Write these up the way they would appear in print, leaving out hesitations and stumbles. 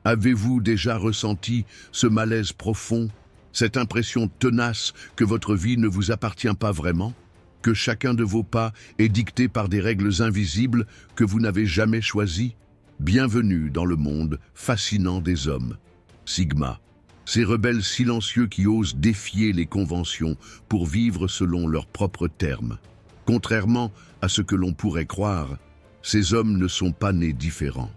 Avez-vous déjà ressenti ce malaise profond, cette impression tenace que votre vie ne vous appartient pas vraiment? Que chacun de vos pas est dicté par des règles invisibles que vous n'avez jamais choisies? Bienvenue dans le monde fascinant des hommes. Sigma, ces rebelles silencieux qui osent défier les conventions pour vivre selon leurs propres termes. Contrairement à ce que l'on pourrait croire, ces hommes ne sont pas nés différents.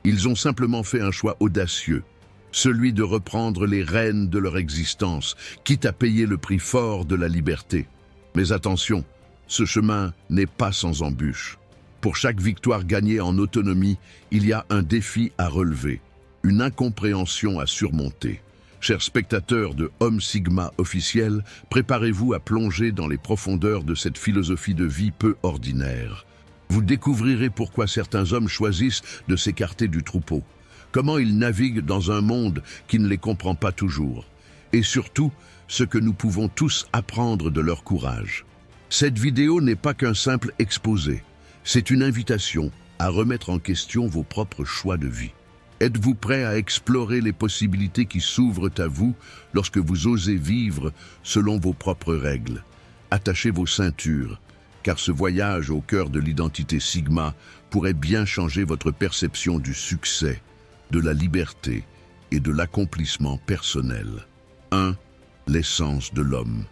Ils ont simplement fait un choix audacieux, celui de reprendre les rênes de leur existence, quitte à payer le prix fort de la liberté. Mais attention, ce chemin n'est pas sans embûches. Pour chaque victoire gagnée en autonomie, il y a un défi à relever, une incompréhension à surmonter. Chers spectateurs de Homme Sigma officiel, préparez-vous à plonger dans les profondeurs de cette philosophie de vie peu ordinaire. Vous découvrirez pourquoi certains hommes choisissent de s'écarter du troupeau, comment ils naviguent dans un monde qui ne les comprend pas toujours, et surtout, ce que nous pouvons tous apprendre de leur courage. Cette vidéo n'est pas qu'un simple exposé, c'est une invitation à remettre en question vos propres choix de vie. Êtes-vous prêt à explorer les possibilités qui s'ouvrent à vous lorsque vous osez vivre selon vos propres règles? Attachez vos ceintures, car ce voyage au cœur de l'identité Sigma pourrait bien changer votre perception du succès, de la liberté et de l'accomplissement personnel. 1. L'essence de l'homme.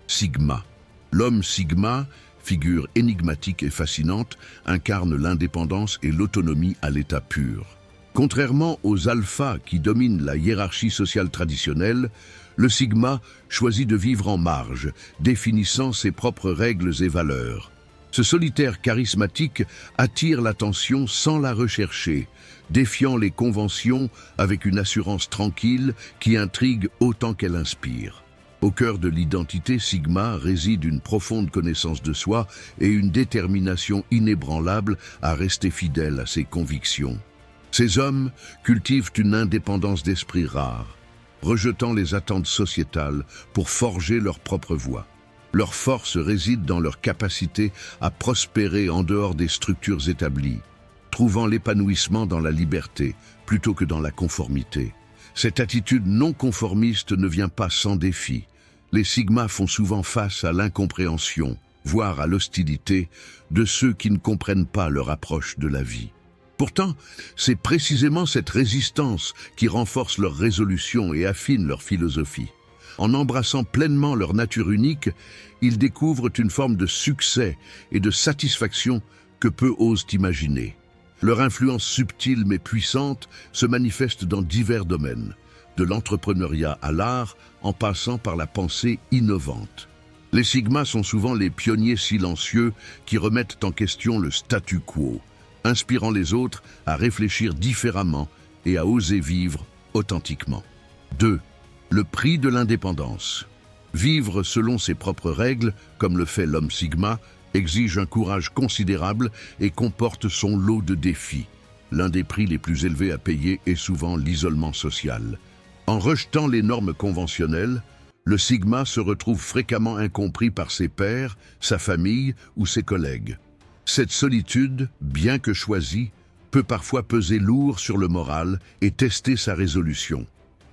Sigma. L'homme Sigma, figure énigmatique et fascinante, incarne l'indépendance et l'autonomie à l'état pur. Contrairement aux alphas qui dominent la hiérarchie sociale traditionnelle, le Sigma choisit de vivre en marge, définissant ses propres règles et valeurs. Ce solitaire charismatique attire l'attention sans la rechercher, défiant les conventions avec une assurance tranquille qui intrigue autant qu'elle inspire. Au cœur de l'identité Sigma réside une profonde connaissance de soi et une détermination inébranlable à rester fidèle à ses convictions. Ces hommes cultivent une indépendance d'esprit rare, rejetant les attentes sociétales pour forger leur propre voie. Leur force réside dans leur capacité à prospérer en dehors des structures établies, trouvant l'épanouissement dans la liberté plutôt que dans la conformité. Cette attitude non conformiste ne vient pas sans défi. Les Sigmas font souvent face à l'incompréhension, voire à l'hostilité, de ceux qui ne comprennent pas leur approche de la vie. Pourtant, c'est précisément cette résistance qui renforce leur résolution et affine leur philosophie. En embrassant pleinement leur nature unique, ils découvrent une forme de succès et de satisfaction que peu osent imaginer. Leur influence subtile mais puissante se manifeste dans divers domaines, de l'entrepreneuriat à l'art, en passant par la pensée innovante. Les Sigmas sont souvent les pionniers silencieux qui remettent en question le statu quo, inspirant les autres à réfléchir différemment et à oser vivre authentiquement. 2. Le prix de l'indépendance. Vivre selon ses propres règles, comme le fait l'homme Sigma, exige un courage considérable et comporte son lot de défis. L'un des prix les plus élevés à payer est souvent l'isolement social. En rejetant les normes conventionnelles, le Sigma se retrouve fréquemment incompris par ses pairs, sa famille ou ses collègues. Cette solitude, bien que choisie, peut parfois peser lourd sur le moral et tester sa résolution.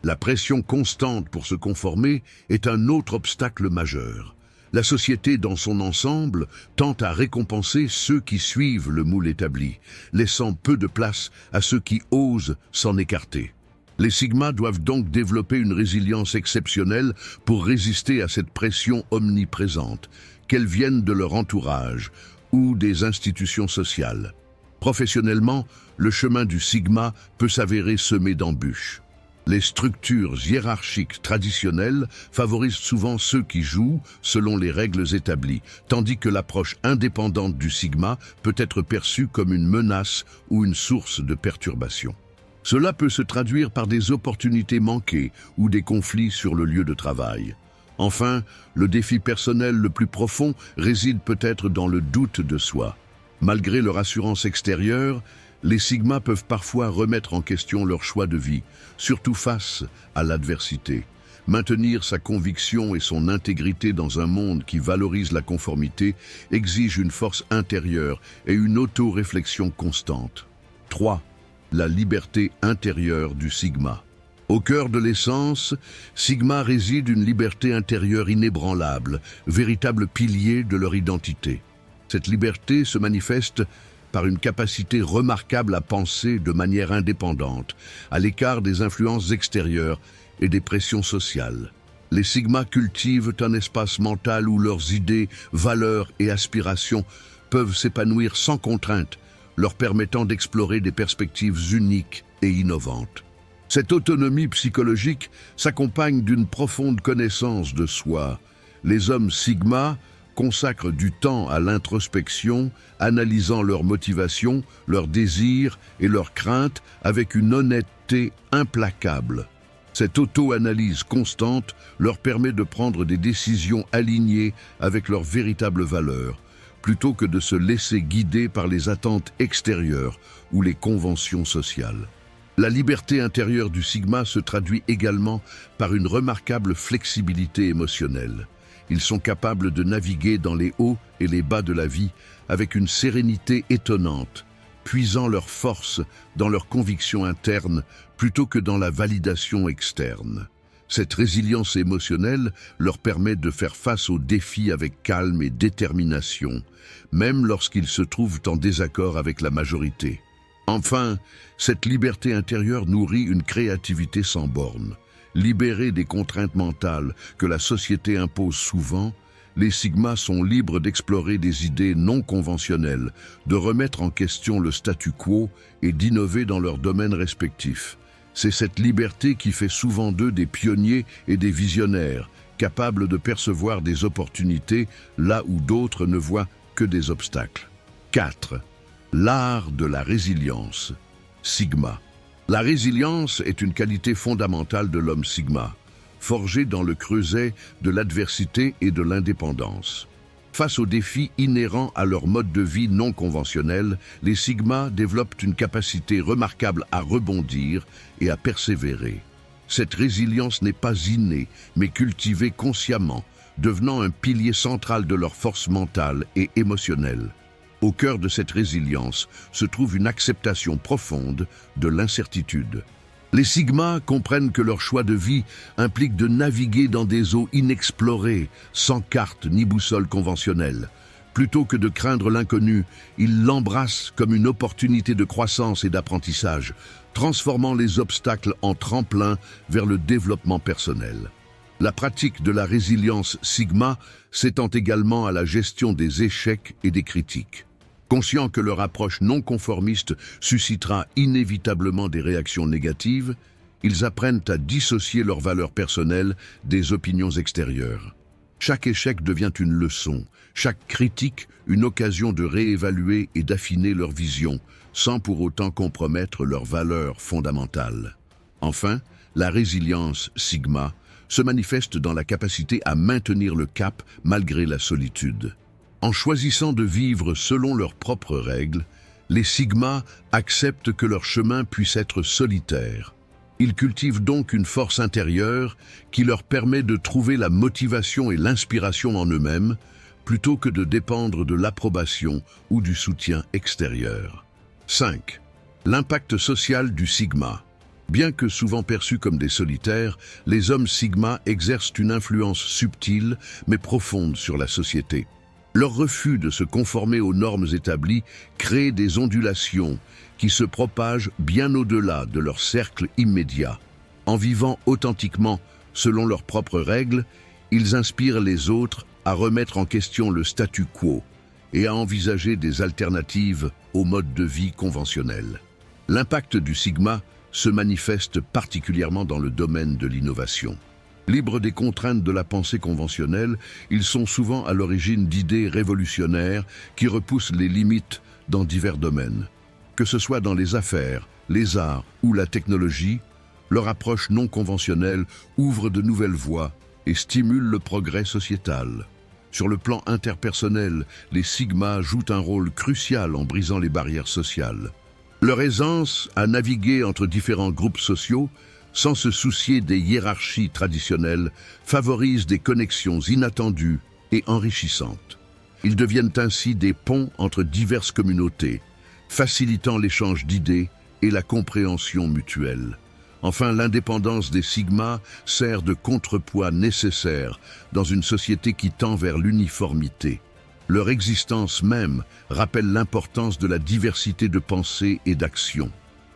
La pression constante pour se conformer est un autre obstacle majeur. La société dans son ensemble tente à récompenser ceux qui suivent le moule établi, laissant peu de place à ceux qui osent s'en écarter. Les Sigmas doivent donc développer une résilience exceptionnelle pour résister à cette pression omniprésente, qu'elle vienne de leur entourage ou des institutions sociales. Professionnellement, le chemin du Sigma peut s'avérer semé d'embûches. Les structures hiérarchiques traditionnelles favorisent souvent ceux qui jouent selon les règles établies, tandis que l'approche indépendante du Sigma peut être perçue comme une menace ou une source de perturbation. Cela peut se traduire par des opportunités manquées ou des conflits sur le lieu de travail. Enfin, le défi personnel le plus profond réside peut-être dans le doute de soi. Malgré leur assurance extérieure, les Sigmas peuvent parfois remettre en question leur choix de vie, surtout face à l'adversité. Maintenir sa conviction et son intégrité dans un monde qui valorise la conformité exige une force intérieure et une auto-réflexion constante. 3. la liberté intérieure du Sigma. Au cœur de l'essence, Sigma réside une liberté intérieure inébranlable, véritable pilier de leur identité. Cette liberté se manifeste par une capacité remarquable à penser de manière indépendante, à l'écart des influences extérieures et des pressions sociales. Les Sigma cultivent un espace mental où leurs idées, valeurs et aspirations peuvent s'épanouir sans contrainte, leur permettant d'explorer des perspectives uniques et innovantes. Cette autonomie psychologique s'accompagne d'une profonde connaissance de soi. Les hommes Sigma consacrent du temps à l'introspection, analysant leurs motivations, leurs désirs et leurs craintes avec une honnêteté implacable. Cette auto-analyse constante leur permet de prendre des décisions alignées avec leurs véritables valeurs, plutôt que de se laisser guider par les attentes extérieures ou les conventions sociales. La liberté intérieure du Sigma se traduit également par une remarquable flexibilité émotionnelle. Ils sont capables de naviguer dans les hauts et les bas de la vie avec une sérénité étonnante, puisant leur force dans leurs convictions internes plutôt que dans la validation externe. Cette résilience émotionnelle leur permet de faire face aux défis avec calme et détermination, même lorsqu'ils se trouvent en désaccord avec la majorité. Enfin, cette liberté intérieure nourrit une créativité sans bornes. Libérés des contraintes mentales que la société impose souvent, les Sigma sont libres d'explorer des idées non conventionnelles, de remettre en question le statu quo et d'innover dans leurs domaines respectifs. C'est cette liberté qui fait souvent d'eux des pionniers et des visionnaires, capables de percevoir des opportunités là où d'autres ne voient que des obstacles. 4. L'art de la résilience. Sigma. La résilience est une qualité fondamentale de l'homme Sigma, forgée dans le creuset de l'adversité et de l'indépendance. Face aux défis inhérents à leur mode de vie non conventionnel, les Sigma développent une capacité remarquable à rebondir et à persévérer. Cette résilience n'est pas innée, mais cultivée consciemment, devenant un pilier central de leur force mentale et émotionnelle. Au cœur de cette résilience se trouve une acceptation profonde de l'incertitude. Les Sigma comprennent que leur choix de vie implique de naviguer dans des eaux inexplorées, sans carte ni boussole conventionnelle. Plutôt que de craindre l'inconnu, ils l'embrassent comme une opportunité de croissance et d'apprentissage, transformant les obstacles en tremplin vers le développement personnel. La pratique de la résilience Sigma s'étend également à la gestion des échecs et des critiques. Conscients que leur approche non conformiste suscitera inévitablement des réactions négatives, ils apprennent à dissocier leurs valeurs personnelles des opinions extérieures. Chaque échec devient une leçon, chaque critique une occasion de réévaluer et d'affiner leur vision, sans pour autant compromettre leurs valeurs fondamentales. Enfin, la résilience Sigma se manifeste dans la capacité à maintenir le cap malgré la solitude. En choisissant de vivre selon leurs propres règles, les Sigma acceptent que leur chemin puisse être solitaire. Ils cultivent donc une force intérieure qui leur permet de trouver la motivation et l'inspiration en eux-mêmes, plutôt que de dépendre de l'approbation ou du soutien extérieur. 5. L'impact social du Sigma. Bien que souvent perçus comme des solitaires, les hommes Sigma exercent une influence subtile mais profonde sur la société. Leur refus de se conformer aux normes établies crée des ondulations qui se propagent bien au-delà de leur cercle immédiat. En vivant authentiquement selon leurs propres règles, ils inspirent les autres à remettre en question le statu quo et à envisager des alternatives au mode de vie conventionnel. L'impact du Sigma se manifeste particulièrement dans le domaine de l'innovation. Libres des contraintes de la pensée conventionnelle, ils sont souvent à l'origine d'idées révolutionnaires qui repoussent les limites dans divers domaines. Que ce soit dans les affaires, les arts ou la technologie, leur approche non conventionnelle ouvre de nouvelles voies et stimule le progrès sociétal. Sur le plan interpersonnel, les Sigma jouent un rôle crucial en brisant les barrières sociales. Leur aisance à naviguer entre différents groupes sociaux sans se soucier des hiérarchies traditionnelles, favorisent des connexions inattendues et enrichissantes. Ils deviennent ainsi des ponts entre diverses communautés, facilitant l'échange d'idées et la compréhension mutuelle. Enfin, l'indépendance des sigmas sert de contrepoids nécessaire dans une société qui tend vers l'uniformité. Leur existence même rappelle l'importance de la diversité de pensée et d'action.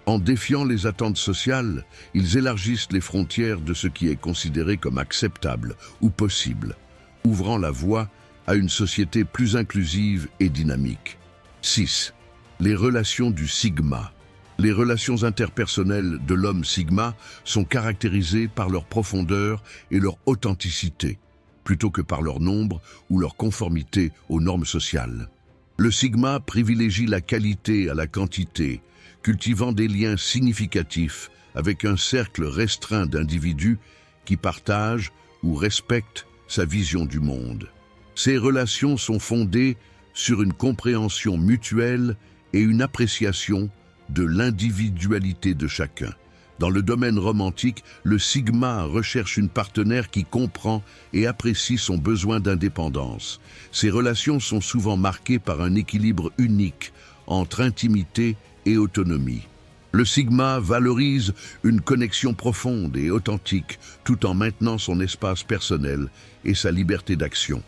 En défiant les attentes sociales, ils élargissent les frontières de ce qui est considéré comme acceptable ou possible, ouvrant la voie à une société plus inclusive et dynamique. 6. Les relations du sigma. Les relations interpersonnelles de l'homme sigma sont caractérisées par leur profondeur et leur authenticité, plutôt que par leur nombre ou leur conformité aux normes sociales. Le sigma privilégie la qualité à la quantité, cultivant des liens significatifs avec un cercle restreint d'individus qui partagent ou respectent sa vision du monde. Ces relations sont fondées sur une compréhension mutuelle et une appréciation de l'individualité de chacun. Dans le domaine romantique, le sigma recherche une partenaire qui comprend et apprécie son besoin d'indépendance. Ces relations sont souvent marquées par un équilibre unique entre intimité et autonomie. Le sigma valorise une connexion profonde et authentique tout en maintenant son espace personnel et sa liberté d'action.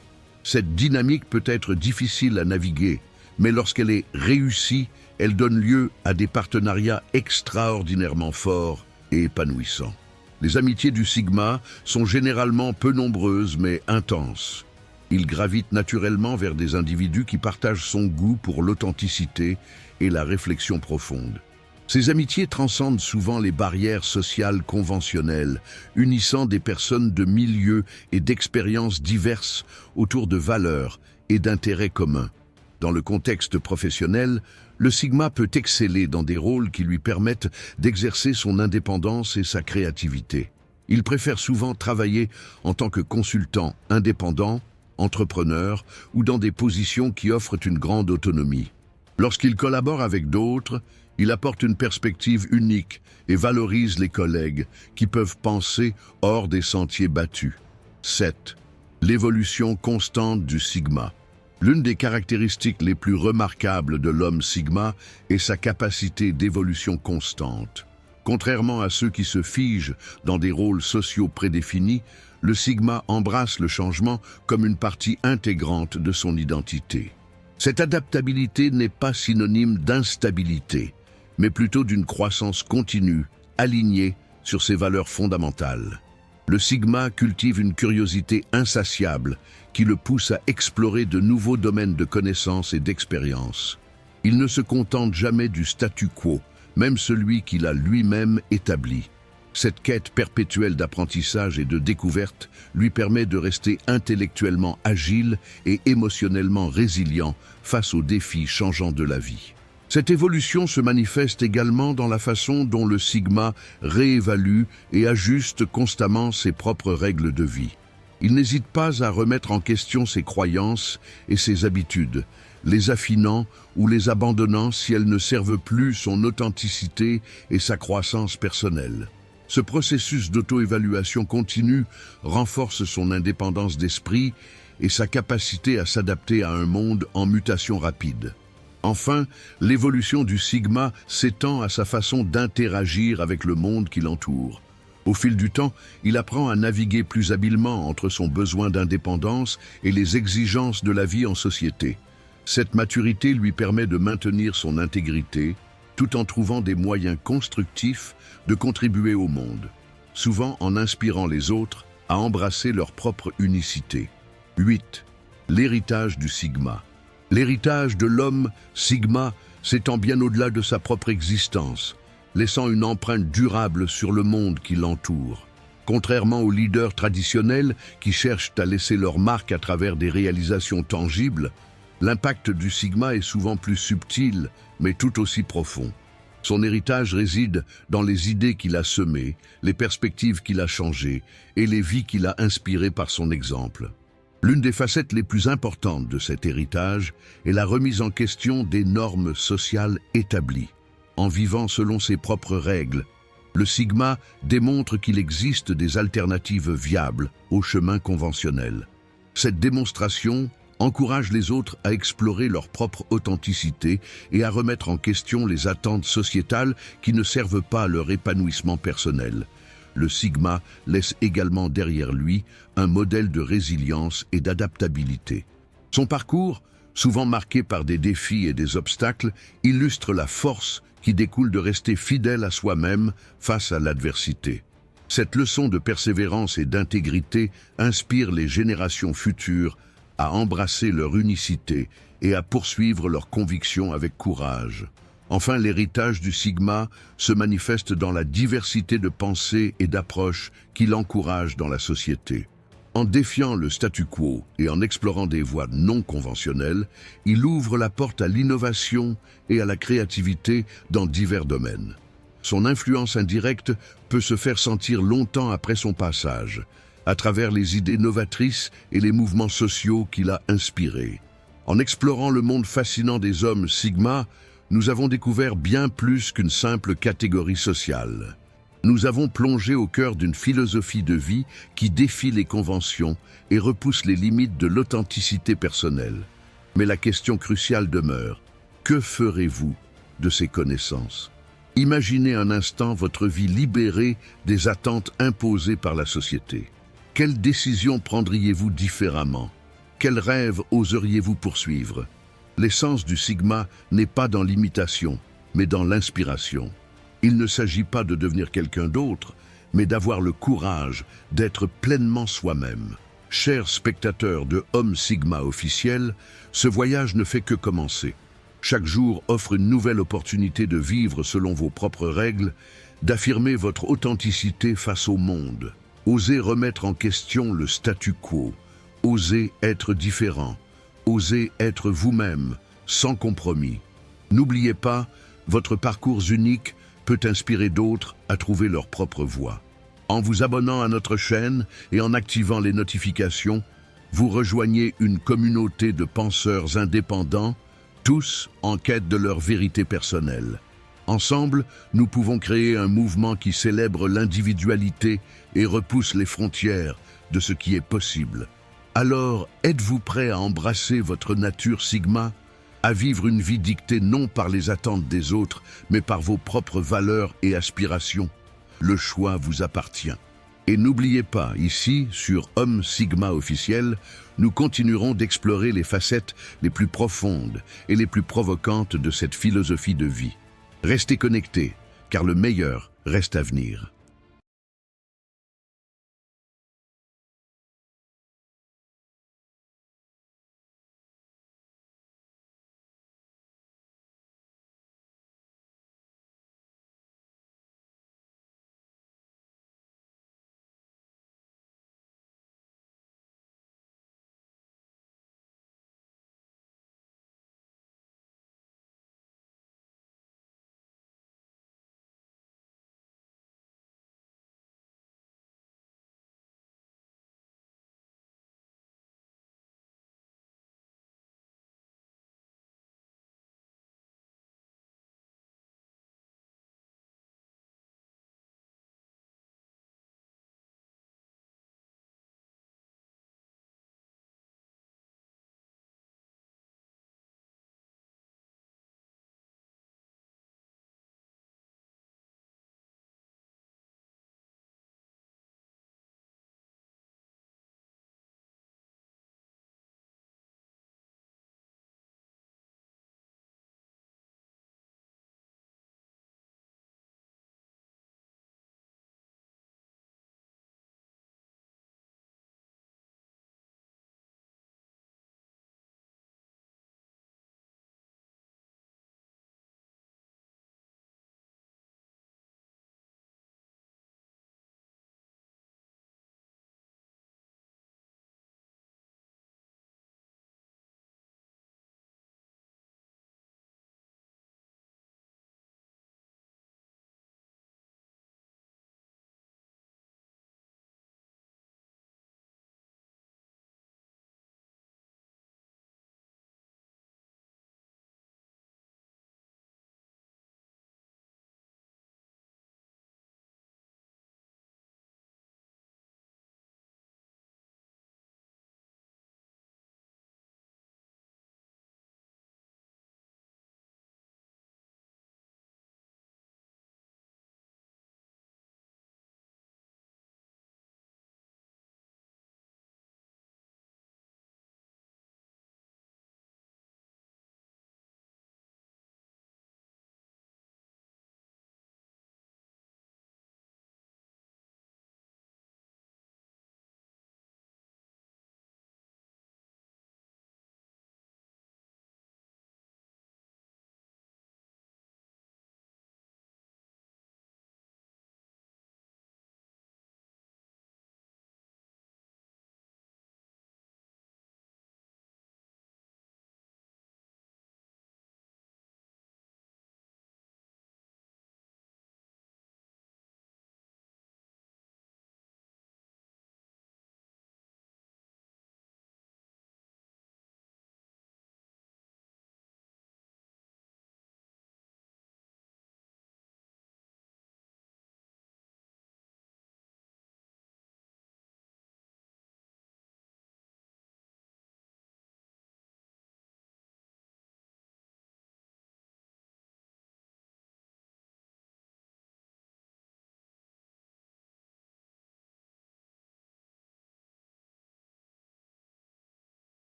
Cette dynamique peut être difficile à naviguer, mais lorsqu'elle est réussie, elle donne lieu à des partenariats extraordinairement forts et épanouissants. Les amitiés du sigma sont généralement peu nombreuses mais intenses. Il gravite naturellement vers des individus qui partagent son goût pour l'authenticité et la réflexion profonde. Ces amitiés transcendent souvent les barrières sociales conventionnelles, unissant des personnes de milieux et d'expériences diverses autour de valeurs et d'intérêts communs. Dans le contexte professionnel, le sigma peut exceller dans des rôles qui lui permettent d'exercer son indépendance et sa créativité. Il préfère souvent travailler en tant que consultant indépendant, entrepreneur ou dans des positions qui offrent une grande autonomie. Lorsqu'il collabore avec d'autres, il apporte une perspective unique et valorise les collègues qui peuvent penser hors des sentiers battus. 7. L'évolution constante du sigma. L'une des caractéristiques les plus remarquables de l'homme sigma est sa capacité d'évolution constante. Contrairement à ceux qui se figent dans des rôles sociaux prédéfinis, le sigma embrasse le changement comme une partie intégrante de son identité. Cette adaptabilité n'est pas synonyme d'instabilité, mais plutôt d'une croissance continue, alignée sur ses valeurs fondamentales. Le sigma cultive une curiosité insatiable qui le pousse à explorer de nouveaux domaines de connaissances et d'expérience. Il ne se contente jamais du statu quo, même celui qu'il a lui-même établi. Cette quête perpétuelle d'apprentissage et de découverte lui permet de rester intellectuellement agile et émotionnellement résilient face aux défis changeants de la vie. Cette évolution se manifeste également dans la façon dont le sigma réévalue et ajuste constamment ses propres règles de vie. Il n'hésite pas à remettre en question ses croyances et ses habitudes, les affinant ou les abandonnant si elles ne servent plus son authenticité et sa croissance personnelle. Ce processus d'auto-évaluation continue renforce son indépendance d'esprit et sa capacité à s'adapter à un monde en mutation rapide. Enfin, l'évolution du sigma s'étend à sa façon d'interagir avec le monde qui l'entoure. Au fil du temps, il apprend à naviguer plus habilement entre son besoin d'indépendance et les exigences de la vie en société. Cette maturité lui permet de maintenir son intégrité, tout en trouvant des moyens constructifs de contribuer au monde, souvent en inspirant les autres à embrasser leur propre unicité. 8. L'héritage du sigma. L'héritage de l'homme sigma s'étend bien au-delà de sa propre existence, laissant une empreinte durable sur le monde qui l'entoure. Contrairement aux leaders traditionnels qui cherchent à laisser leur marque à travers des réalisations tangibles, l'impact du sigma est souvent plus subtil, mais tout aussi profond. Son héritage réside dans les idées qu'il a semées, les perspectives qu'il a changées et les vies qu'il a inspirées par son exemple. L'une des facettes les plus importantes de cet héritage est la remise en question des normes sociales établies. En vivant selon ses propres règles, le sigma démontre qu'il existe des alternatives viables au chemin conventionnel. Cette démonstration encourage les autres à explorer leur propre authenticité et à remettre en question les attentes sociétales qui ne servent pas à leur épanouissement personnel. Le Sigma laisse également derrière lui un modèle de résilience et d'adaptabilité. Son parcours, souvent marqué par des défis et des obstacles, illustre la force qui découle de rester fidèle à soi-même face à l'adversité. Cette leçon de persévérance et d'intégrité inspire les générations futures à embrasser leur unicité et à poursuivre leurs convictions avec courage. Enfin, l'héritage du Sigma se manifeste dans la diversité de pensées et d'approches qu'il encourage dans la société. En défiant le statu quo et en explorant des voies non conventionnelles, il ouvre la porte à l'innovation et à la créativité dans divers domaines. Son influence indirecte peut se faire sentir longtemps après son passage, à travers les idées novatrices et les mouvements sociaux qu'il a inspirés. En explorant le monde fascinant des hommes Sigma, nous avons découvert bien plus qu'une simple catégorie sociale. Nous avons plongé au cœur d'une philosophie de vie qui défie les conventions et repousse les limites de l'authenticité personnelle. Mais la question cruciale demeure, que ferez-vous de ces connaissances ? Imaginez un instant votre vie libérée des attentes imposées par la société. Quelles décisions prendriez-vous différemment? Quels rêves oseriez-vous poursuivre? L'essence du Sigma n'est pas dans l'imitation, mais dans l'inspiration. Il ne s'agit pas de devenir quelqu'un d'autre, mais d'avoir le courage d'être pleinement soi-même. Chers spectateurs de Homme Sigma officiel, ce voyage ne fait que commencer. Chaque jour offre une nouvelle opportunité de vivre selon vos propres règles, d'affirmer votre authenticité face au monde. Osez remettre en question le statu quo. Osez être différent. Osez être vous-même, sans compromis. N'oubliez pas, votre parcours unique peut inspirer d'autres à trouver leur propre voie. En vous abonnant à notre chaîne et en activant les notifications, vous rejoignez une communauté de penseurs indépendants, tous en quête de leur vérité personnelle. Ensemble, nous pouvons créer un mouvement qui célèbre l'individualité et repousse les frontières de ce qui est possible. Alors, êtes-vous prêt à embrasser votre nature Sigma, à vivre une vie dictée non par les attentes des autres, mais par vos propres valeurs et aspirations? Le choix vous appartient. Et n'oubliez pas, ici, sur Homme Sigma officiel, nous continuerons d'explorer les facettes les plus profondes et les plus provocantes de cette philosophie de vie. Restez connectés, car le meilleur reste à venir.